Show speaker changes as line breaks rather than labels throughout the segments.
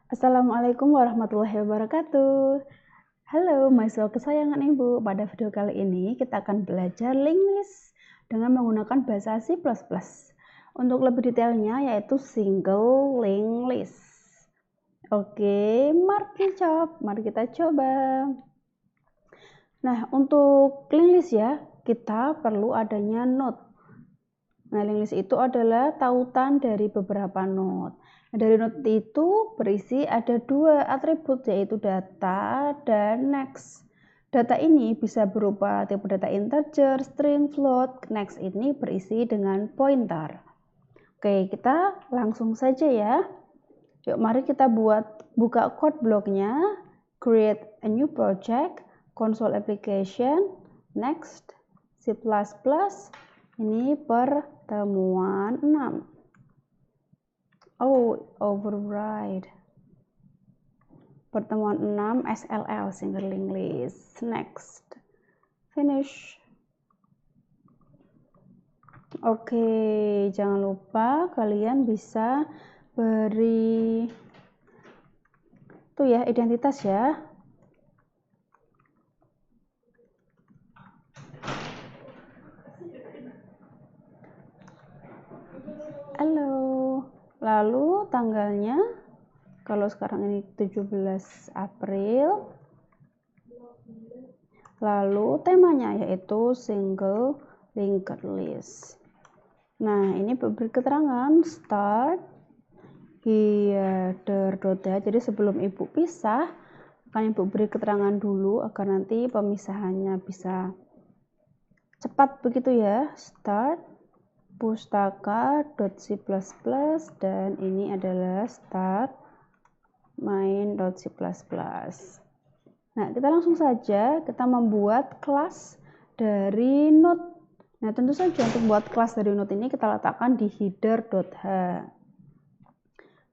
Assalamualaikum warahmatullahi wabarakatuh. Halo mahasiswa kesayangan Ibu. Pada video kali ini kita akan belajar linked list dengan menggunakan bahasa C++. Untuk lebih detailnya yaitu single linked list. Oke, mari kita coba. Nah, untuk linked list ya, kita perlu adanya node. Nah, linked list itu adalah tautan dari beberapa node. Dari node itu berisi ada dua atribut, yaitu data dan next. Data ini bisa berupa tipe data integer, string, float. Next ini berisi dengan pointer. Oke, kita langsung saja ya. Yuk, mari kita buka code blocknya. Create a new project, console application, next, C++. Ini pertemuan 6. Oh, override. Pertemuan 6 SLL, single linked list. Next. Finish. Oke, jangan lupa kalian bisa beri tuh ya identitas ya. Halo. Lalu tanggalnya, kalau sekarang ini 17 April. Lalu temanya yaitu single linked list. Nah, ini beri keterangan start header.h. Jadi sebelum Ibu pisah, akan Ibu beri keterangan dulu agar nanti pemisahannya bisa cepat begitu ya. Start pustaka.c++ dan ini adalah start main.c++. Nah, kita langsung saja kita membuat kelas dari node. Nah, tentu saja untuk membuat kelas dari node ini kita letakkan di header.h.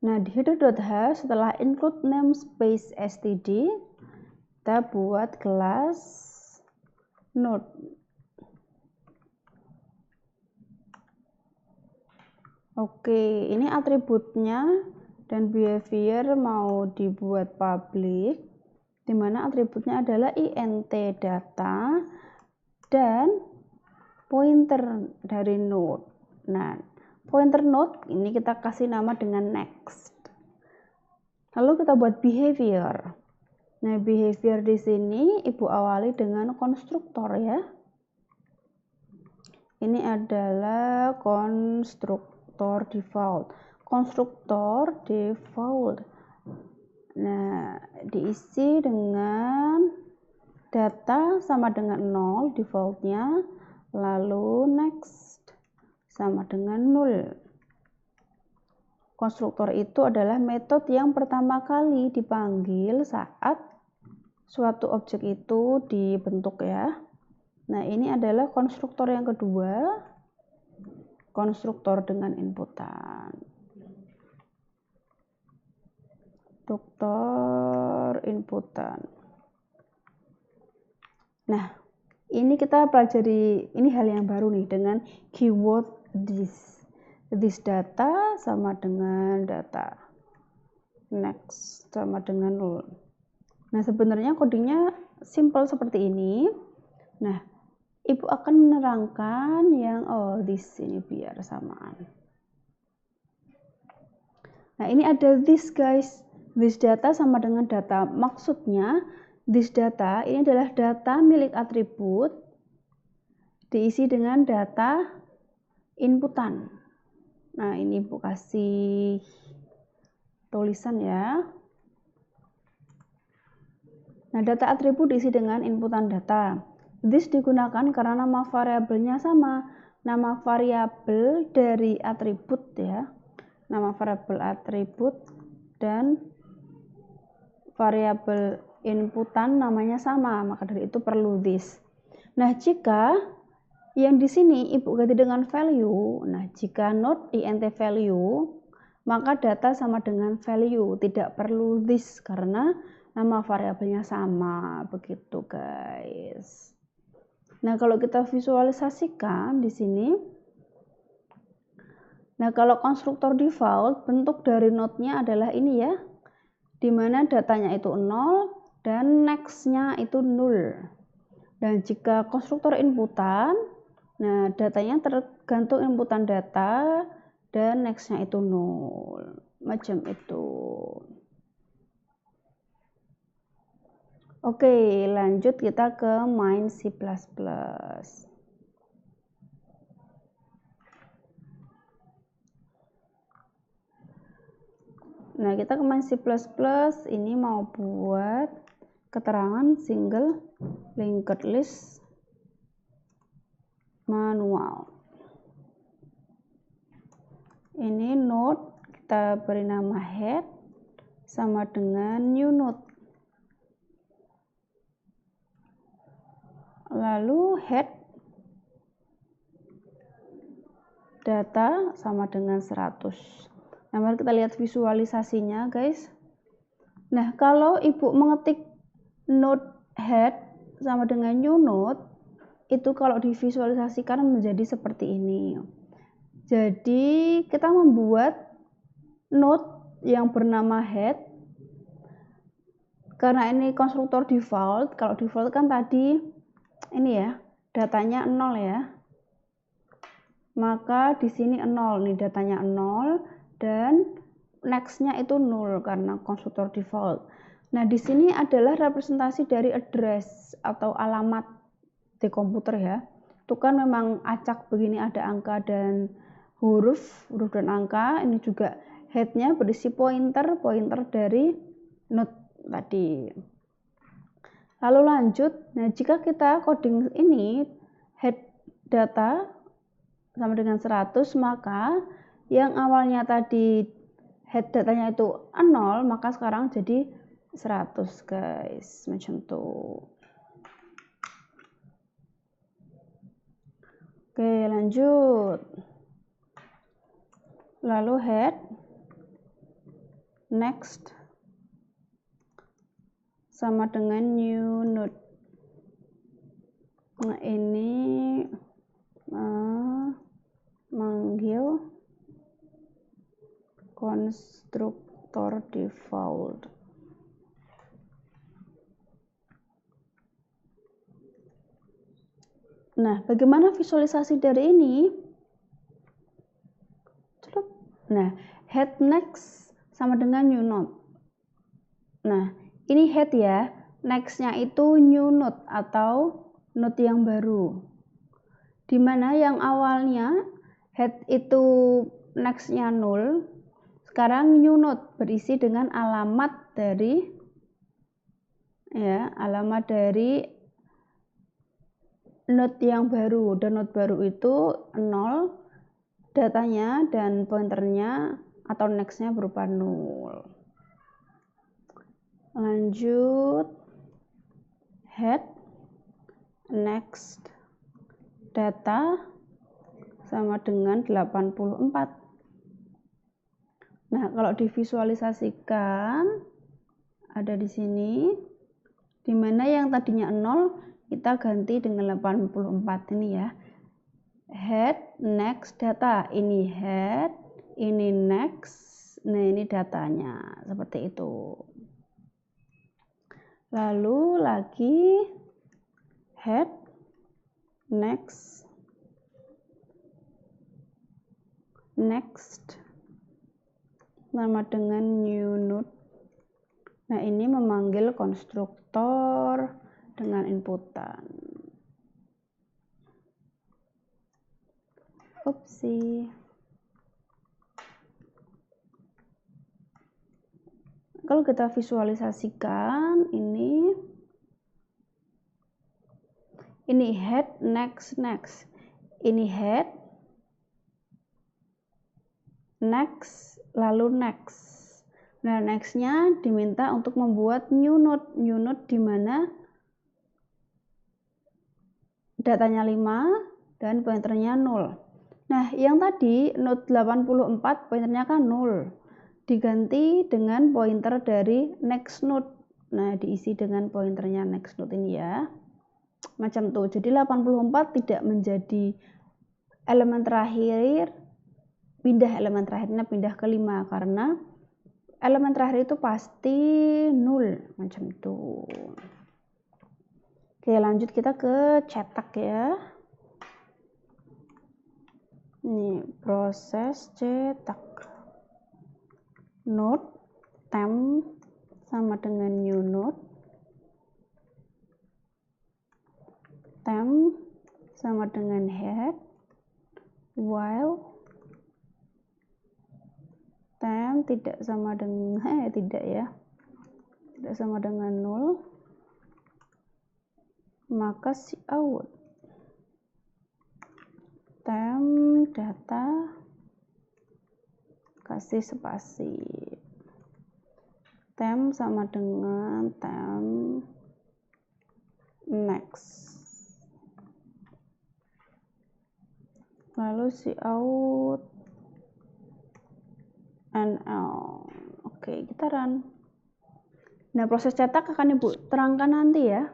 Nah, di header.h setelah include namespace std, kita buat kelas node. Oke, ini atributnya dan behavior mau dibuat public, di mana atributnya adalah int data dan pointer dari node. Nah, pointer node ini kita kasih nama dengan next. Lalu kita buat behavior. Nah, behavior di sini Ibu awali dengan konstruktor ya. Ini adalah konstruktor default. Konstruktor default. Nah, diisi dengan data sama dengan 0 defaultnya, lalu next sama dengan 0. Konstruktor itu adalah metode yang pertama kali dipanggil saat suatu objek itu dibentuk ya. Nah, ini adalah konstruktor yang kedua, konstruktor dengan inputan. Konstruktor inputan. Nah, ini kita pelajari, ini hal yang baru nih dengan keyword this. This data sama dengan data. Next sama dengan 0. Nah, sebenarnya codingnya simple seperti ini. Nah, Ibu akan menerangkan yang this ini biar samaan. Nah, ini ada this guys. This data sama dengan data. Maksudnya this data ini adalah data milik atribut diisi dengan data inputan. Nah, ini Ibu kasih tulisan ya. Nah, data atribut diisi dengan inputan data. This digunakan karena nama variabelnya sama. Nama variabel dari atribut ya. Nama variabel atribut dan variabel inputan namanya sama, maka dari itu perlu this. Nah, jika yang di sini Ibu ganti dengan value, nah jika not int value, maka data sama dengan value, tidak perlu this karena nama variabelnya sama, begitu guys. Nah, kalau kita visualisasikan di sini, nah kalau konstruktor default bentuk dari node-nya adalah ini ya. dimana datanya itu 0 dan next-nya itu 0. Dan jika konstruktor inputan, nah datanya tergantung inputan data dan next-nya itu 0. Macam itu. Oke, lanjut kita ke main C++. Nah, kita ke main C++, ini mau buat keterangan single linked list manual. Ini node, kita beri nama head sama dengan new node. Lalu head data sama dengan 100. Nah, mari kita lihat visualisasinya, guys. Nah, kalau ibu mengetik node head sama dengan new node, itu kalau divisualisasikan menjadi seperti ini. Jadi, kita membuat node yang bernama head. Karena ini konstruktor default, kalau default kan tadi ini ya, datanya 0 ya. Maka di sini 0, nih datanya 0 dan next-nya itu 0 karena konstruktor default. Nah, di sini adalah representasi dari address atau alamat di komputer ya. Itu kan memang acak begini, ada angka dan huruf dan angka. Ini juga head-nya berisi pointer dari node tadi. Lalu lanjut, nah jika kita coding ini head data sama dengan 100, maka yang awalnya tadi head datanya itu 0, maka sekarang jadi 100, guys, macam itu. Oke, lanjut. Lalu head next sama dengan new node. Nah, ini manggil konstruktor default. Nah, bagaimana visualisasi dari ini? Nah, head next sama dengan new node. Nah, ini head ya, next-nya itu new node atau node yang baru. Dimana yang awalnya head itu next-nya 0, sekarang new node berisi dengan alamat dari node yang baru, dan node baru itu 0 datanya dan pointernya atau next-nya berupa 0. Lanjut, head next data sama dengan 84. Nah, kalau divisualisasikan ada di sini, dimana yang tadinya 0 kita ganti dengan 84 ini ya. Head next data, ini head, ini next, nah ini datanya seperti itu. Lalu lagi head next sama dengan new node. Nah, ini memanggil konstruktor dengan inputan. Opsi. Kalau kita visualisasikan ini head next, ini head next lalu next. Nah, next-nya diminta untuk membuat new node di mana datanya 5 dan pointernya 0. Nah, yang tadi node 84 pointernya kan 0. Diganti dengan pointer dari next node. Nah, diisi dengan pointernya next node ini ya. Macam tuh. Jadi 84 tidak menjadi elemen terakhir, pindah elemen terakhirnya pindah ke 5 karena elemen terakhir itu pasti 0 macam itu. Oke, lanjut kita ke cetak ya. Ini proses cetak. Node temp sama dengan new node. Temp sama dengan head, while temp tidak sama dengan tidak sama dengan 0, maka cout temp data kasih spasi, temp sama dengan temp next, lalu cout NL. Oke, kita run. Nah, proses cetak akan Ibu terangkan nanti ya.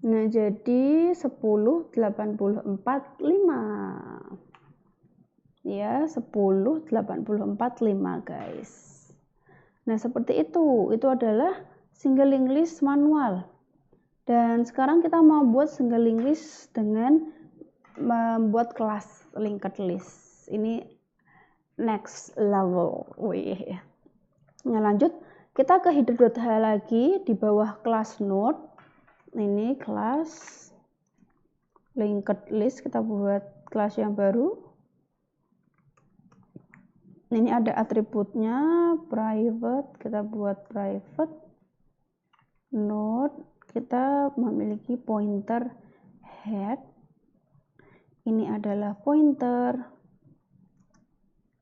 Nah, jadi 10, 84, 5. Ya, 10, 84, 5 guys. Nah, seperti itu. Itu adalah single linked list manual. Dan sekarang kita mau buat single linked list dengan membuat kelas linked list. Ini next level. Wih. Nah, lanjut kita ke header.h lagi di bawah kelas node. Ini kelas linked list, kita buat kelas yang baru. Ini ada atributnya private, kita buat private node. Kita memiliki pointer head. Ini adalah pointer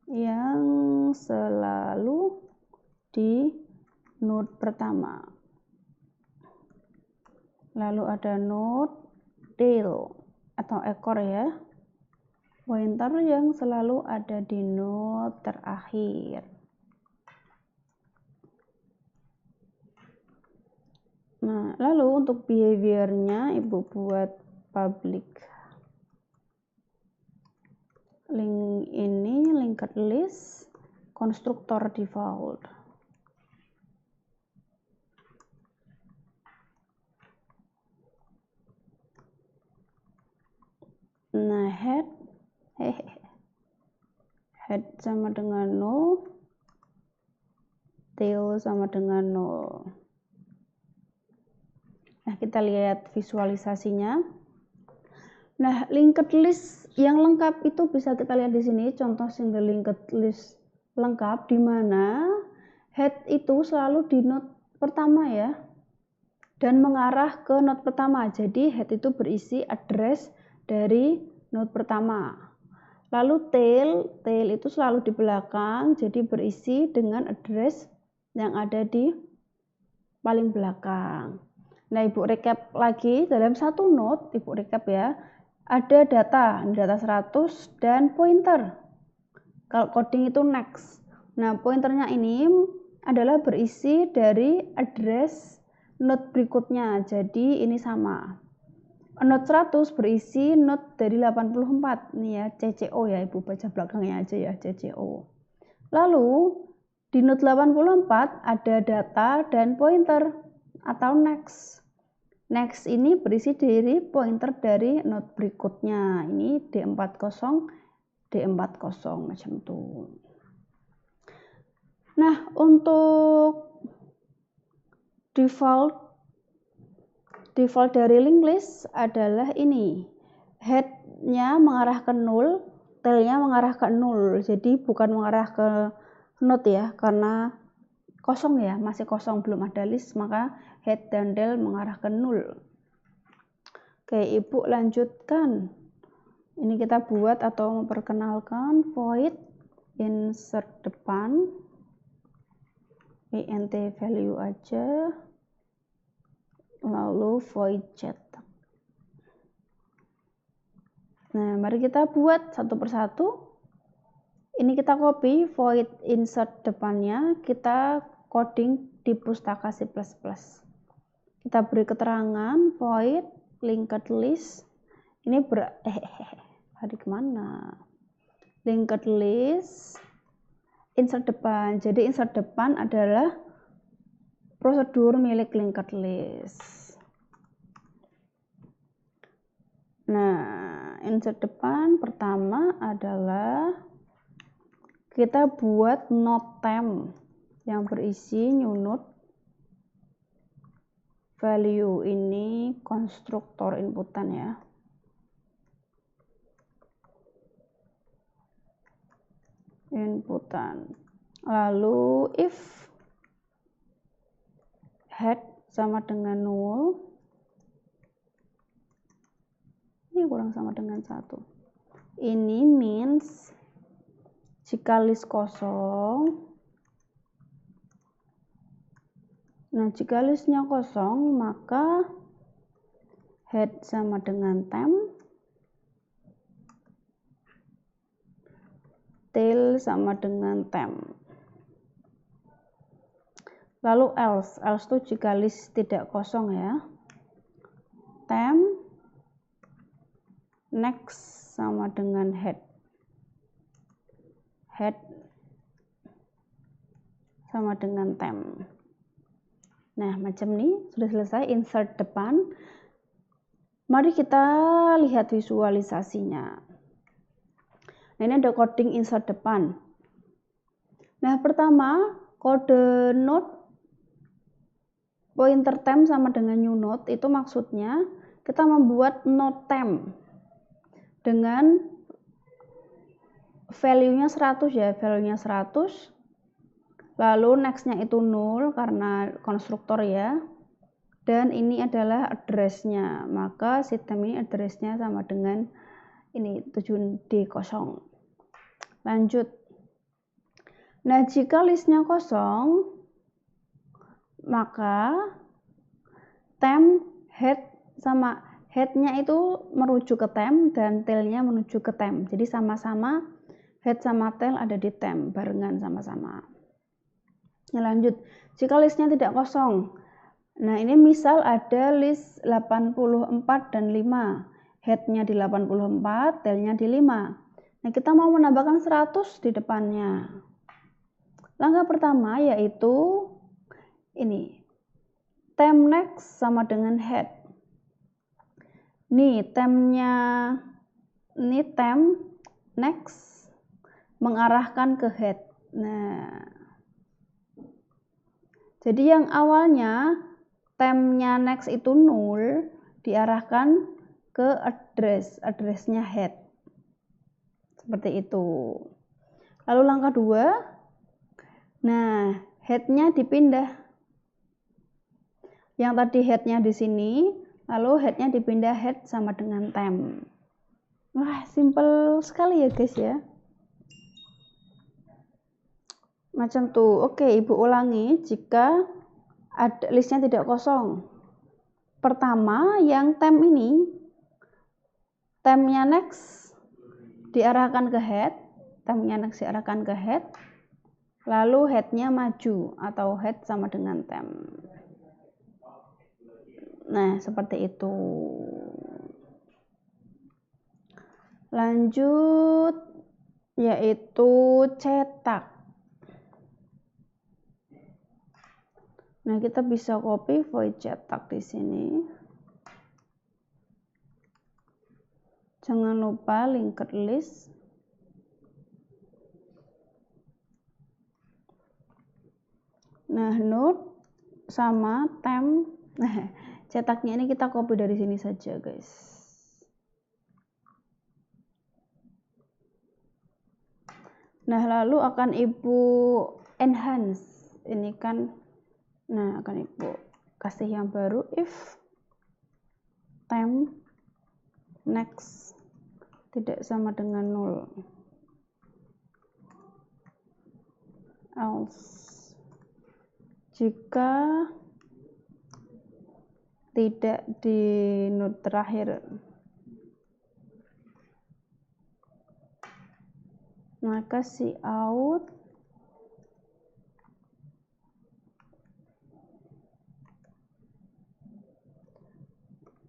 yang selalu di node pertama. Lalu ada node tail atau ekor ya. Pointer yang selalu ada di node terakhir. Nah, lalu untuk behaviornya Ibu buat public link ini linked list konstruktor default. Nah, head sama dengan 0, tail sama dengan 0. Nah, kita lihat visualisasinya. Nah, linked list yang lengkap itu bisa kita lihat di sini, contoh single linked list lengkap di mana head itu selalu di node pertama ya, dan mengarah ke node pertama. Jadi head itu berisi address dari node pertama. Lalu tail itu selalu di belakang, jadi berisi dengan address yang ada di paling belakang. Nah, Ibu recap lagi dalam satu node, Ibu recap ya. Ada data 100 dan pointer. Kalau coding itu next. Nah, pointernya ini adalah berisi dari address node berikutnya. Jadi ini sama. Node 100 berisi node dari 84. Nih ya, CCO ya, Ibu baca belakangnya aja ya, CCO. Lalu di node 84 ada data dan pointer atau next. Next ini berisi dari pointer dari node berikutnya. Ini D40, D40 macam itu. Nah, untuk default dari linked list adalah ini. Head-nya mengarah ke 0, tail-nya mengarah ke 0. Jadi bukan mengarah ke node ya, karena kosong ya, masih kosong, belum ada list, maka head dan tail mengarah ke 0. Oke, Ibu lanjutkan. Ini kita buat atau memperkenalkan void insert depan, int value aja, lalu void cetak. Nah, mari kita buat satu persatu. Ini kita copy void insert depannya, kita coding di pustaka C++. Kita beri keterangan void linked list. Ini hari kemana? Linked list insert depan. Jadi insert depan adalah prosedur milik linked list. Nah, insert depan pertama adalah kita buat node temp yang berisi new node value. Ini konstruktor inputan ya. Inputan. Lalu if head sama dengan null, ini kurang sama dengan 1. Ini means jika list kosong. Nah, jika listnya kosong, maka head sama dengan temp, tail sama dengan temp. Lalu else itu jika list tidak kosong ya. Temp next sama dengan head. Head sama dengan temp. Nah, macam ini sudah selesai insert depan. Mari kita lihat visualisasinya. Nah, ini ada coding insert depan. Nah, pertama kode node pointer temp sama dengan new node itu maksudnya kita membuat node temp dengan value-nya 100 ya, value-nya 100. Lalu next-nya itu 0 karena konstruktor ya. Dan ini adalah address-nya. Maka sistem ini address-nya sama dengan ini 7D0. Lanjut. Nah, jika listnya kosong, maka temp head sama head-nya itu merujuk ke temp dan tail-nya menuju ke temp. Jadi sama-sama head sama tail ada di temp barengan sama-sama. Nah, lanjut. Jika listnya tidak kosong. Nah, ini misal ada list 84 dan 5. Head-nya di 84, tail-nya di 5. Nah, kita mau menambahkan 100 di depannya. Langkah pertama yaitu ini. Temp next sama dengan head. Nih, tempnya ini temp next mengarahkan ke head. Nah, jadi yang awalnya tempnya next itu 0 diarahkan ke address-nya head. Seperti itu. Lalu langkah 2. Nah, head-nya dipindah. Yang tadi head-nya di sini, lalu head-nya dipindah head sama dengan temp. Wah, simple sekali ya guys ya. Macam tuh. Oke, Ibu ulangi jika ada listnya tidak kosong. Pertama, yang temp ini, tempnya next diarahkan ke head, tempnya next diarahkan ke head, lalu head-nya maju atau head sama dengan temp. Nah, seperti itu. Lanjut, yaitu cetak. Nah, kita bisa copy void cetak di sini. Jangan lupa linked list. Nah, node sama temp. Nah, cetaknya ini kita copy dari sini saja, guys. Nah, lalu akan Ibu enhance. Ini kan, nah akan Ibu kasih yang baru if temp next tidak sama dengan 0. Else jika tidak di node terakhir, maka cout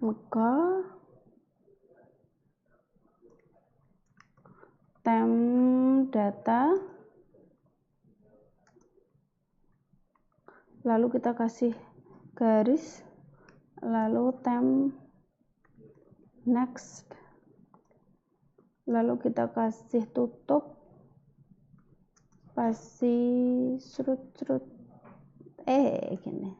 buka temp data lalu kita kasih garis, lalu next, lalu kita kasih tutup, spasi, serut gini.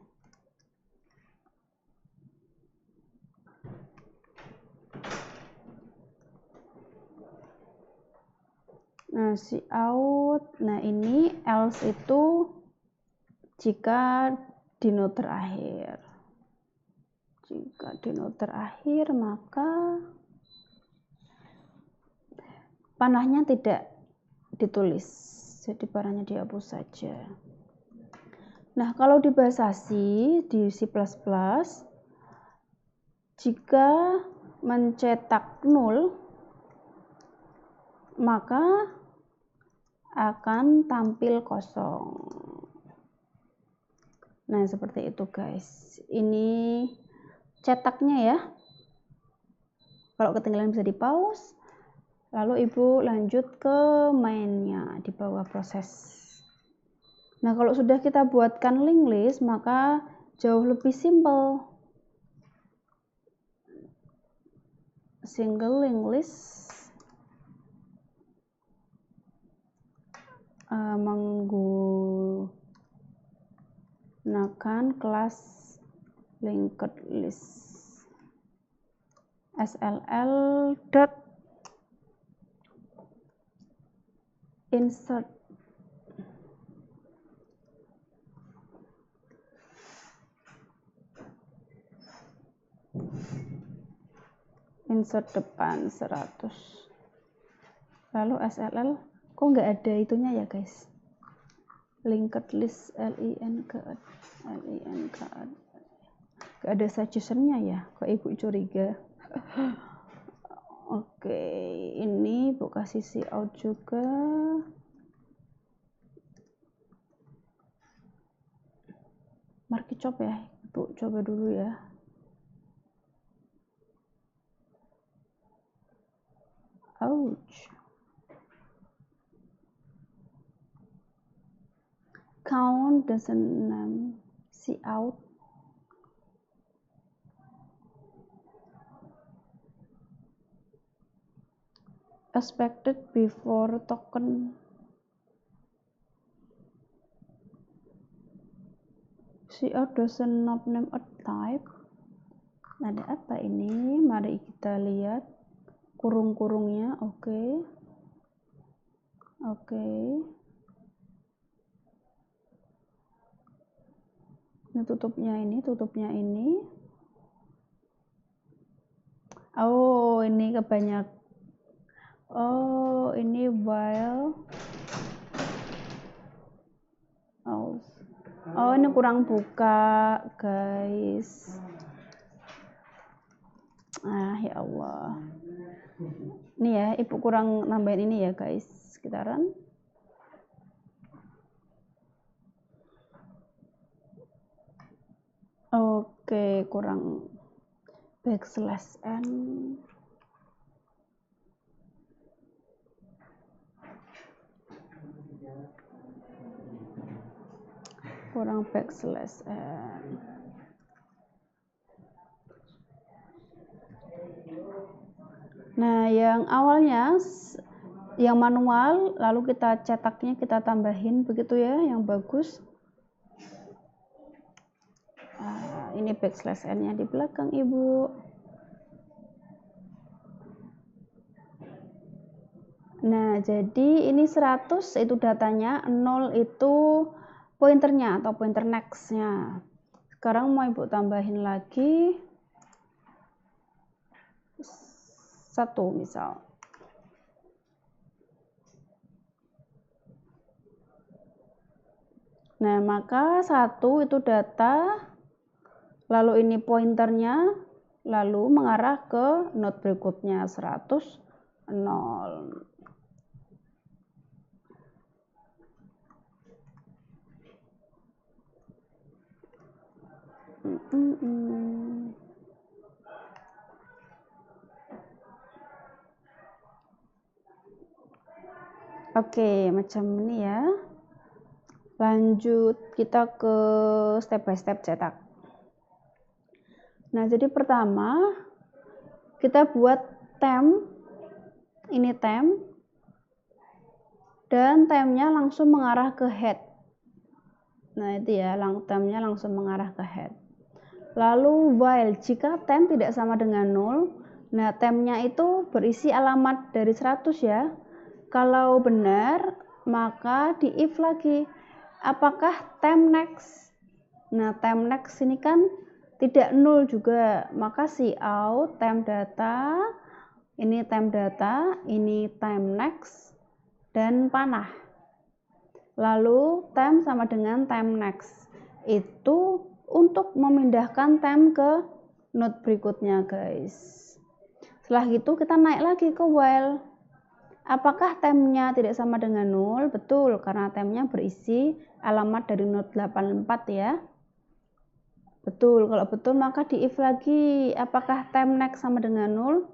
Nah, si out. Nah, ini else itu jika di note terakhir. Jika di note terakhir, maka panahnya tidak ditulis. Jadi panahnya dihapus saja. Nah, kalau di bahasa C, di C++, jika mencetak 0, maka akan tampil kosong. Nah, seperti itu guys. Ini cetaknya ya. Kalau ketinggalan bisa di pause. Lalu ibu lanjut ke mainnya di bawah proses. Nah, kalau sudah kita buatkan linked list, maka jauh lebih simpel. Single linked list menggunakan kelas linked list sll.insert insert depan 100, lalu sll kok nggak ada itunya ya guys, linked list link nggak ada suggestionnya ya, kok ibu curiga. Oke, ini ibu kasih si out juga. Market chop ya, ibu coba dulu ya. Ouch. Count doesn't name see out. Expected before token. See out doesn't not name a type. Ada apa ini? Mari kita lihat kurung-kurungnya. Oke. Nah, tutupnya ini. Oh, ini kebanyak. Oh, ini while. Oh, ini kurang buka, guys. Ya Allah. Ini ya, ibu kurang nambahin ini ya, guys. Sekitaran. Oke, kurang backslash n. Kurang backslash n. Nah, yang awalnya yang manual, lalu kita cetaknya kita tambahin begitu ya, yang bagus. Ini backslash n-nya di belakang ibu. Nah, jadi ini 100 itu datanya, 0 itu pointernya atau pointer next-nya. Sekarang mau ibu tambahin lagi 1 misal. Nah, maka 1 itu data, lalu ini pointernya, lalu mengarah ke node berikutnya 100, 0. Oke, macam ini ya. Lanjut kita ke step by step cetak. Nah, jadi pertama kita buat tem, ini tem, dan temnya langsung mengarah ke head. Nah, itu ya, temnya langsung mengarah ke head. Lalu while, jika tem tidak sama dengan 0, nah temnya itu berisi alamat dari 100 ya. Kalau benar, maka di if lagi. Apakah tem next? Nah, tem next ini kan tidak 0 juga, maka cout tem data, ini tem data, ini tem next, dan panah. Lalu tem sama dengan tem next. Itu untuk memindahkan tem ke node berikutnya, guys. Setelah itu kita naik lagi ke while. Apakah temnya tidak sama dengan 0? Betul, karena temnya berisi alamat dari node 84 ya. Betul, kalau betul maka di if lagi. Apakah tem next sama dengan 0?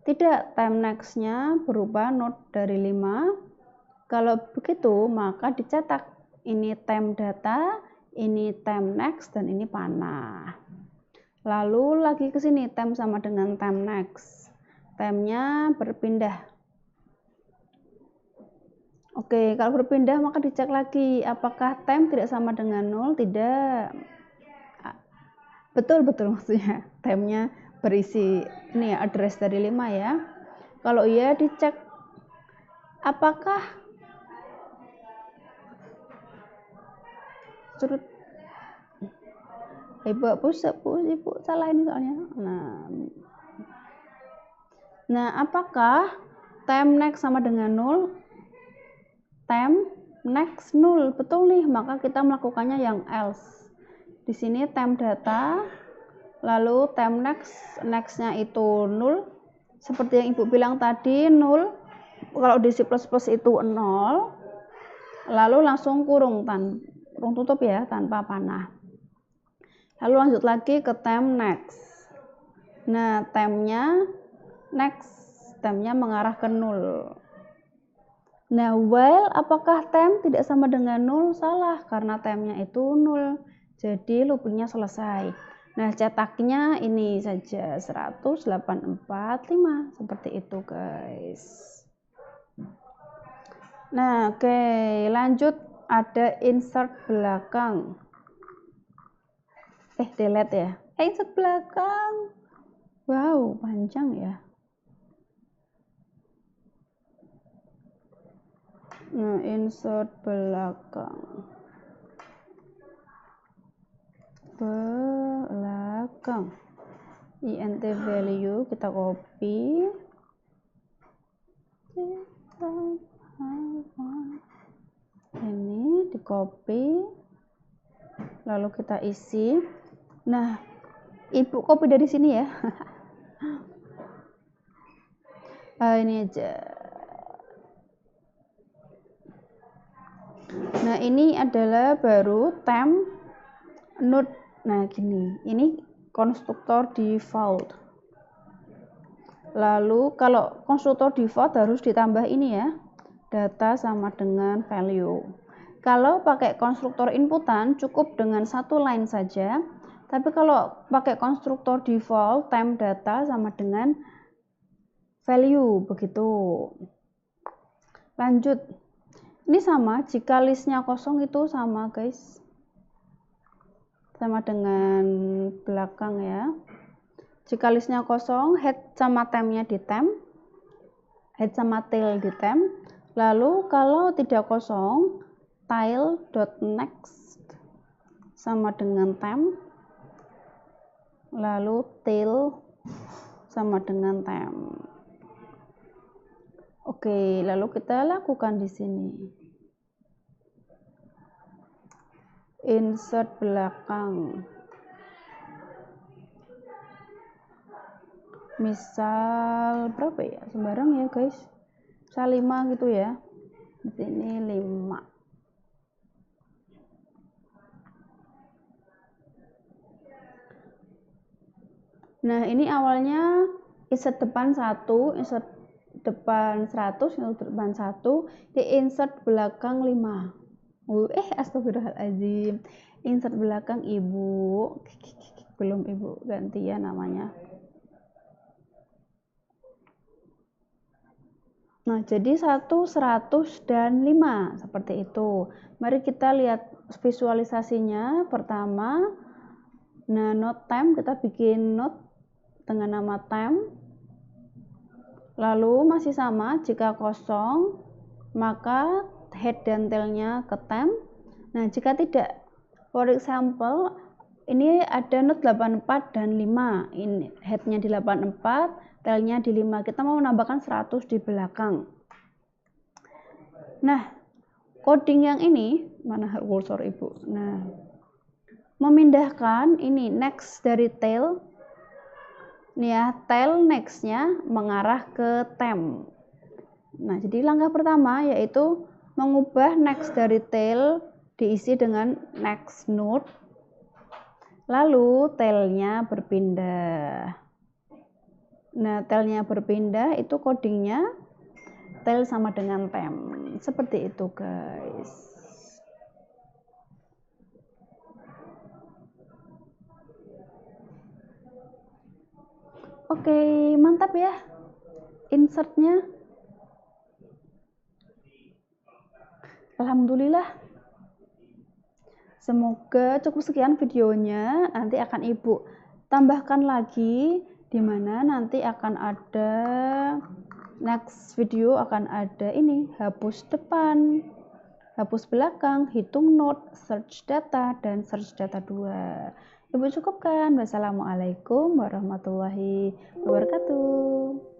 Tidak, tem next-nya berupa node dari 5. Kalau begitu maka dicetak ini tem data, ini tem next, dan ini panah. Lalu lagi ke sini, tem sama dengan tem next. Temnya berpindah. Oke, kalau berpindah maka dicek lagi apakah tem tidak sama dengan 0? Tidak. Betul maksudnya. Temnya berisi ini ya, address dari 5 ya. Kalau iya dicek apakah surut ibu salah ini soalnya. Nah, apakah tem next sama dengan 0? Tem next 0, betul nih, maka kita melakukannya yang else. Di sini tem data, lalu tem next-nya itu 0, seperti yang ibu bilang tadi 0. Kalau di C++ itu 0, lalu langsung kurung tutup ya, tanpa panah. Lalu lanjut lagi ke tem next. Nah, temnya next, temnya mengarah ke 0. Nah, while, apakah tem tidak sama dengan 0? Salah, karena temnya itu 0. Jadi loopingnya selesai. Nah, cetaknya ini saja 10845, seperti itu guys. Nah, oke, lanjut ada insert belakang. Delete ya. Insert belakang. Wow, panjang ya. Nah, insert belakang. Int value kita copy. Ini di copy. Lalu kita isi. Nah, ibu copy dari sini ya. Ini aja. Nah, ini adalah baru tem node. Nah, gini. Ini konstruktor default. Lalu kalau konstruktor default harus ditambah ini ya. Data sama dengan value. Kalau pakai konstruktor inputan cukup dengan satu line saja. Tapi kalau pakai konstruktor default, tem data sama dengan value, begitu. Lanjut. Ini sama, jika listnya kosong itu sama guys. Sama dengan belakang ya. Jika listnya kosong, head sama temnya di tem. Head sama tail di tem. Lalu kalau tidak kosong, tail.next sama dengan tem. Lalu tail sama dengan tem. Oke, lalu kita lakukan di sini. Insert belakang. Misal berapa ya? Sembarang ya, guys. Misal 5 gitu ya. Di sini 5. Nah, ini awalnya insert depan 1, insert depan 100, insert depan 1, di insert belakang 5. Astagfirullahaladzim. Insert belakang ibu. Belum ibu, ganti ya namanya. Nah, jadi 1, 100, dan 5. Seperti itu. Mari kita lihat visualisasinya. Pertama, nah note time, kita bikin note dengan nama time. Lalu masih sama, jika kosong, maka head dan tailnya ke time. Nah, jika tidak, for example, ini ada note 84 dan 5. Ini headnya di 84, tailnya di 5. Kita mau menambahkan 100 di belakang. Nah, coding yang ini, mana cursor ibu? Nah, memindahkan ini next dari tail. Nih ya, tail nextnya mengarah ke time. Nah, jadi langkah pertama yaitu mengubah next dari tail diisi dengan next node. Lalu tailnya berpindah. Nah, tailnya berpindah itu codingnya tail sama dengan time. Seperti itu, guys. Oke, mantap ya insertnya. Alhamdulillah. Semoga cukup sekian videonya. Nanti akan ibu tambahkan lagi, dimana nanti akan ada next video, akan ada ini hapus depan, hapus belakang, hitung note, search data, dan search data 2. Ibu cukupkan. Wassalamualaikum warahmatullahi wabarakatuh.